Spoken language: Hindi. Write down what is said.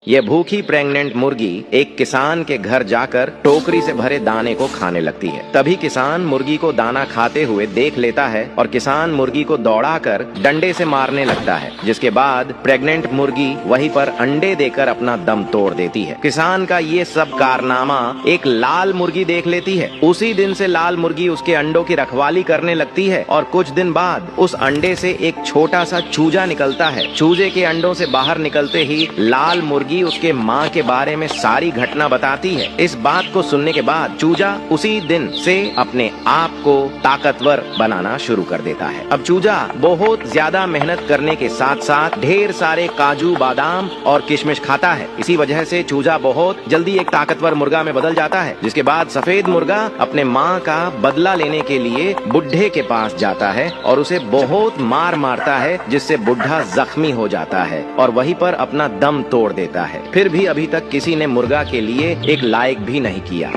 ये भूखी प्रेग्नेंट मुर्गी एक किसान के घर जाकर टोकरी से भरे दाने को खाने लगती है। तभी किसान मुर्गी को दाना खाते हुए देख लेता है और किसान मुर्गी को दौड़ाकर डंडे से मारने लगता है, जिसके बाद प्रेग्नेंट मुर्गी वहीं पर अंडे देकर अपना दम तोड़ देती है। किसान का ये सब कारनामा एक लाल मुर्गी देख लेती है। उसी दिन से लाल मुर्गी उसके अंडों की रखवाली करने लगती है और कुछ दिन बाद उस अंडे से एक छोटा सा चूजा निकलता है। चूजे के अंडों से बाहर निकलते ही लाल मुर्गी उसके माँ के बारे में सारी घटना बताती है। इस बात को सुनने के बाद चूजा उसी दिन से अपने आप को ताकतवर बनाना शुरू कर देता है। अब चूजा बहुत ज्यादा मेहनत करने के साथ साथ ढेर सारे काजू, बादाम और किशमिश खाता है। इसी वजह से चूजा बहुत जल्दी एक ताकतवर मुर्गा में बदल जाता है। जिसके बाद सफेद मुर्गा अपने माँ का बदला लेने के लिए बुढ़े के पास जाता है और उसे बहुत मार मारता है, जिससे बुढ़ा जख्मी हो जाता है और वहीं पर अपना दम तोड़ देता है। फिर भी अभी तक किसी ने मुर्गा के लिए एक लायक भी नहीं किया।